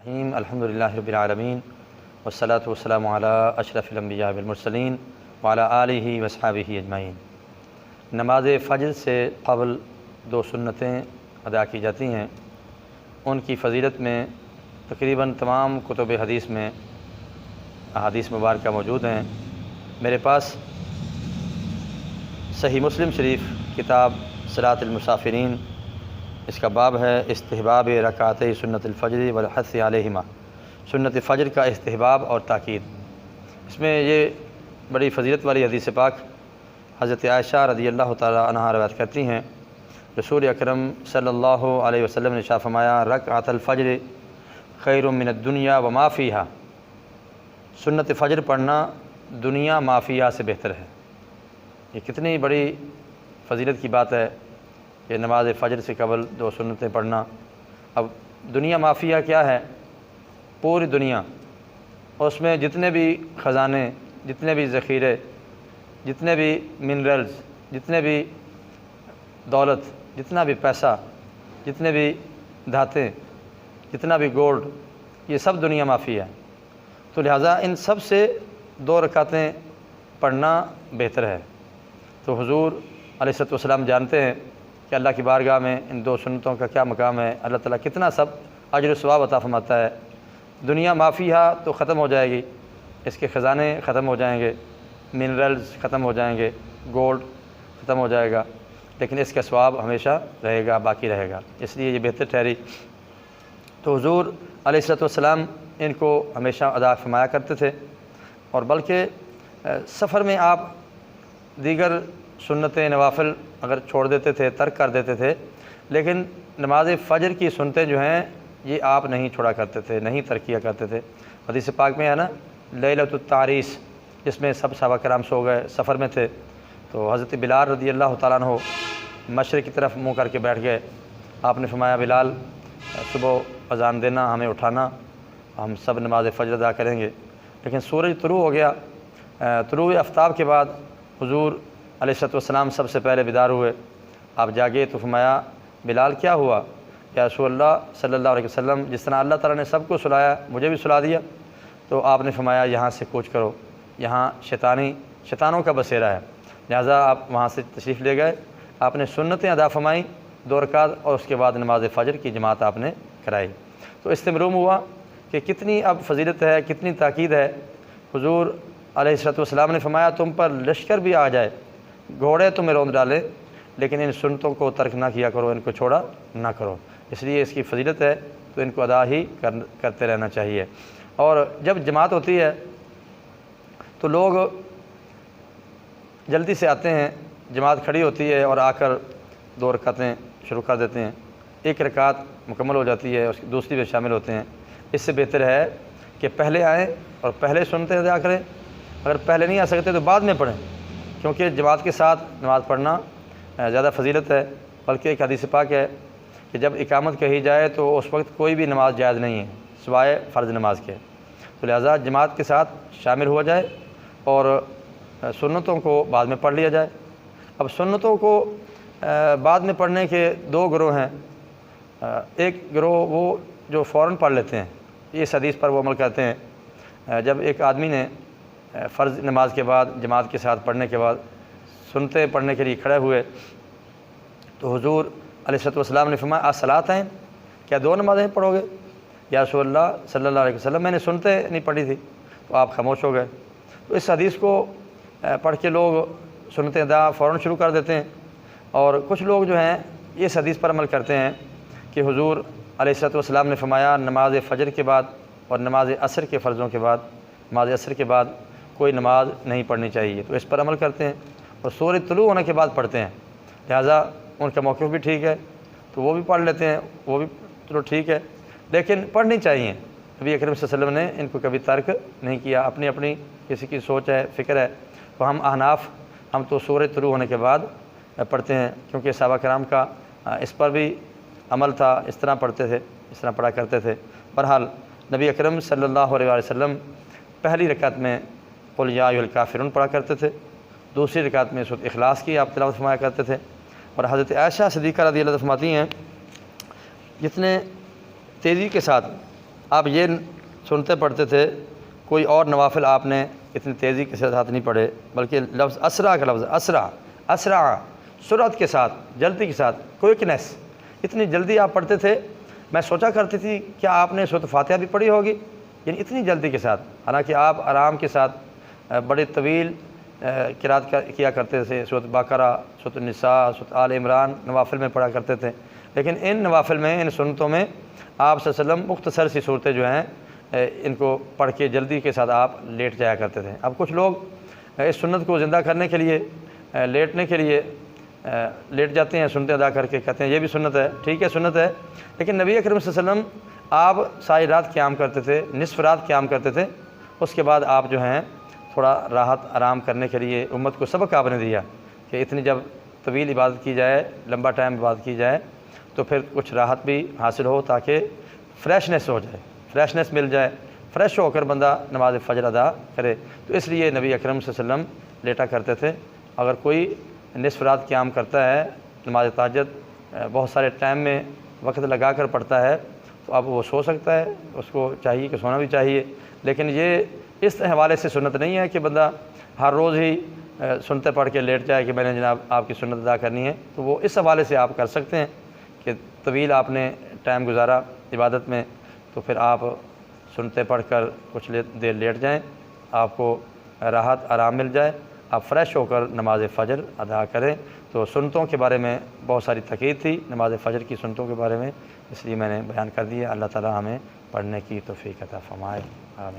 الرحیم الحمد للہ رب العالمین والصلاة والسلام علی اشرف الانبیاء والمرسلین وعلی آلہ وصحبہ اجمعین۔ نماز فجر سے قبل دو سنتیں ادا کی جاتی ہیں، ان کی فضیلت میں تقریباً تمام کتب حدیث میں احادیث مبارکہ موجود ہیں۔ میرے پاس صحیح مسلم شریف کتاب صلاۃ المسافرین، اس کا باب ہے استحباب رکعتي سنت الفجر والحث علیہما، سنت فجر کا استحباب اور تاکید۔ اس میں یہ بڑی فضیلت والی حدیث پاک حضرت عائشہ رضی اللہ تعالی عنہا روایت کرتی ہیں، رسول اکرم صلی اللہ علیہ وسلم نے ارشاد فرمایا رکعت الفجر خیر من الدنیا وما فیہا، سنت فجر پڑھنا دنیا ما فیہا سے بہتر ہے۔ یہ کتنی بڑی فضیلت کی بات ہے کہ نماز فجر سے قبل دو سنتیں پڑھنا۔ اب دنیا ما فیہا کیا ہے؟ پوری دنیا، اس میں جتنے بھی خزانے، جتنے بھی ذخیرے، جتنے بھی منرلز، جتنے بھی دولت، جتنا بھی پیسہ، جتنے بھی دھاتیں، جتنا بھی گولڈ، یہ سب دنیا ما فیہا ہے۔ تو لہٰذا ان سب سے دو رکعتیں پڑھنا بہتر ہے۔ تو حضور علیہ الصلوۃ والسلام جانتے ہیں کہ اللہ کی بارگاہ میں ان دو سنتوں کا کیا مقام ہے، اللہ تعالیٰ کتنا سب اجر و ثواب عطا فرماتا ہے۔ دنیا ما فیہا تو ختم ہو جائے گی، اس کے خزانے ختم ہو جائیں گے، منرلز ختم ہو جائیں گے، گولڈ ختم ہو جائے گا، لیکن اس کا ثواب ہمیشہ رہے گا، باقی رہے گا، اس لیے یہ بہتر ٹھہری۔ تو حضور علیہ الصلوۃ والسلام ان کو ہمیشہ ادا فرمایا کرتے تھے، اور بلکہ سفر میں آپ دیگر سنتیں نوافل اگر چھوڑ دیتے تھے، ترک کر دیتے تھے، لیکن نماز فجر کی سنتیں جو ہیں یہ آپ نہیں چھوڑا کرتے تھے، نہیں ترک کیا کرتے تھے۔ حدیث پاک میں ہے نا لیلۃ التعریس، جس میں سب صحابہ کرام سو گئے، سفر میں تھے، تو حضرت بلال رضی اللہ تعالیٰ عنہ مشرق کی طرف منہ کر کے بیٹھ گئے۔ آپ نے فرمایا بلال صبح اذان دینا، ہمیں اٹھانا، ہم سب نماز فجر ادا کریں گے۔ لیکن سورج طلوع ہو گیا، طلوع آفتاب کے بعد حضور علیہ الصلوۃ والسلام سب سے پہلے بیدار ہوئے۔ آپ جاگے تو فرمایا بلال کیا ہوا؟ یا رسول اللہ صلی اللہ علیہ وسلم جس طرح اللہ تعالیٰ نے سب کو سلایا مجھے بھی سلا دیا۔ تو آپ نے فرمایا یہاں سے کوچ کرو، یہاں شیطانوں کا بسیرا ہے، لہٰذا آپ وہاں سے تشریف لے گئے۔ آپ نے سنتیں ادا فرمائیں 2 رکعت، اور اس کے بعد نماز فجر کی جماعت آپ نے کرائی۔ تو اس سے معلوم ہوا کہ کتنی اب فضیلت ہے، کتنی تاکید ہے۔ حضور علیہ الصلوۃ والسلام نے فرمایا تم پر لشکر بھی آ جائے، گھوڑے تمہیں روند ڈالیں، لیکن ان سنتوں کو ترک نہ کیا کرو، ان کو چھوڑا نہ کرو۔ اس لیے اس کی فضیلت ہے تو ان کو ادا ہی کرتے رہنا چاہیے۔ اور جب جماعت ہوتی ہے تو لوگ جلدی سے آتے ہیں، جماعت کھڑی ہوتی ہے اور آ کر 2 رکعتیں شروع کر دیتے ہیں، 1 رکعت مکمل ہو جاتی ہے، اس کی دوسری میں شامل ہوتے ہیں۔ اس سے بہتر ہے کہ پہلے آئیں اور پہلے سنتیں ادا کریں، اگر پہلے نہیں آ سکتے تو بعد میں پڑھیں، کیونکہ جماعت کے ساتھ نماز پڑھنا زیادہ فضیلت ہے۔ بلکہ ایک حدیث پاک ہے کہ جب اقامت کہی جائے تو اس وقت کوئی بھی نماز جائز نہیں ہے سوائے فرض نماز کے، تو لہٰذا جماعت کے ساتھ شامل ہوا جائے اور سنتوں کو بعد میں پڑھ لیا جائے۔ اب سنتوں کو بعد میں پڑھنے کے 2 گروہ ہیں۔ ایک گروہ وہ جو فوراً پڑھ لیتے ہیں، اس حدیث پر وہ عمل کرتے ہیں۔ جب ایک آدمی نے فرض نماز کے بعد جماعت کے ساتھ پڑھنے کے بعد سنتے پڑھنے کے لیے کھڑے ہوئے تو حضور علیہ الصلوۃ والسلام نے فرمایا الصلاۃین، کیا 2 نمازیں پڑھو گے؟ یا رسول اللہ صلی اللہ علیہ وسلم میں نے سنتے نہیں پڑھی تھی، تو آپ خاموش ہو گئے۔ تو اس حدیث کو پڑھ کے لوگ سنتیں ادا فوراً شروع کر دیتے ہیں، اور کچھ لوگ جو ہیں اس حدیث پر عمل کرتے ہیں کہ حضور علیہ الصلوۃ والسلام نے فرمایا نماز فجر کے بعد اور نماز عصر کے فرضوں کے بعد، نماز عصر کے بعد کوئی نماز نہیں پڑھنی چاہیے، تو اس پر عمل کرتے ہیں اور سورج طلوع ہونے کے بعد پڑھتے ہیں۔ لہٰذا ان کا موقف بھی ٹھیک ہے، تو وہ بھی پڑھ لیتے ہیں، وہ بھی چلو ٹھیک ہے، لیکن پڑھنی چاہیے۔ نبی اکرم صلی اللہ علیہ وسلم نے ان کو کبھی ترک نہیں کیا۔ اپنی اپنی کسی کی سوچ ہے، فکر ہے، تو ہم احناف ہم تو سورج طلوع ہونے کے بعد پڑھتے ہیں، کیونکہ صحابہ کرام کا اس پر بھی عمل تھا، اس طرح پڑھتے تھے، اس طرح پڑھا کرتے تھے۔ بہرحال نبی اکرم صلی اللہ علیہ وسلم پہلی رکعت میں قل یا ایھا الکافرون پڑھا کرتے تھے، دوسری رکعت میں سورۃ اخلاص کی آپ تلاوت فرمایا کرتے تھے۔ اور حضرت عائشہ صدیقہ رضی اللہ عنہا فرماتی ہیں جتنے تیزی کے ساتھ آپ یہ سنتے پڑھتے تھے، کوئی اور نوافل آپ نے اتنی تیزی کے ساتھ نہیں پڑھے، بلکہ لفظ اسرع کا لفظ اسرع سرعت کے ساتھ، جلدی کے ساتھ، کوئکنیس، اتنی جلدی آپ پڑھتے تھے۔ میں سوچا کرتی تھی کیا آپ نے سورۃ فاتحہ بھی پڑھی ہوگی، یعنی اتنی جلدی کے ساتھ، حالانکہ آپ آرام کے ساتھ بڑے طویل قرات کیا کرتے تھے، سورۃ بقرہ، سورۃ النساء، سورۃ آل عمران نوافل میں پڑھا کرتے تھے، لیکن ان نوافل میں، ان سنتوں میں آپ صلی اللہ علیہ وسلم مختصر سی صورتیں جو ہیں ان کو پڑھ کے جلدی کے ساتھ آپ لیٹ جایا کرتے تھے۔ اب کچھ لوگ اس سنت کو زندہ کرنے کے لیے لیٹنے کے لیے لیٹ جاتے ہیں، سنتیں ادا کر کے، کہتے ہیں یہ بھی سنت ہے، ٹھیک ہے سنت ہے، لیکن نبی اکرم صلی اللہ علیہ وسلم آپ ساری رات قیام کرتے تھے، نصف رات قیام کرتے تھے، اس کے بعد آپ جو ہیں تھوڑا راحت آرام کرنے کے لیے امت کو سبق آپ نے دیا کہ اتنی جب طویل عبادت کی جائے، لمبا ٹائم عبادت کی جائے تو پھر کچھ راحت بھی حاصل ہو، تاکہ فریشنس ہو جائے، فریشنس مل جائے، فریش ہو کر بندہ نماز فجر ادا کرے۔ تو اس لیے نبی اکرم صلی اللہ علیہ وسلم لیٹا کرتے تھے۔ اگر کوئی نصف رات قیام کرتا ہے، نماز تہجد بہت سارے ٹائم میں وقت لگا کر پڑھتا ہے، تو اب وہ سو سکتا ہے، اس کو چاہیے کہ سونا بھی چاہیے، لیکن یہ اس حوالے سے سنت نہیں ہے کہ بندہ ہر روز ہی سنتے پڑھ کے لیٹ جائے کہ میں نے جناب آپ کی سنت ادا کرنی ہے۔ تو وہ اس حوالے سے آپ کر سکتے ہیں کہ طویل آپ نے ٹائم گزارا عبادت میں، تو پھر آپ سنتے پڑھ کر کچھ دیر لیٹ جائیں، آپ کو راحت آرام مل جائے، آپ فریش ہو کر نماز فجر ادا کریں۔ تو سنتوں کے بارے میں بہت ساری تاکید تھی، نماز فجر کی سنتوں کے بارے میں، اس لیے میں نے بیان کر دیا۔ اللہ تعالی ہمیں پڑھنے کی توفیق عطا فرمائے، آمین۔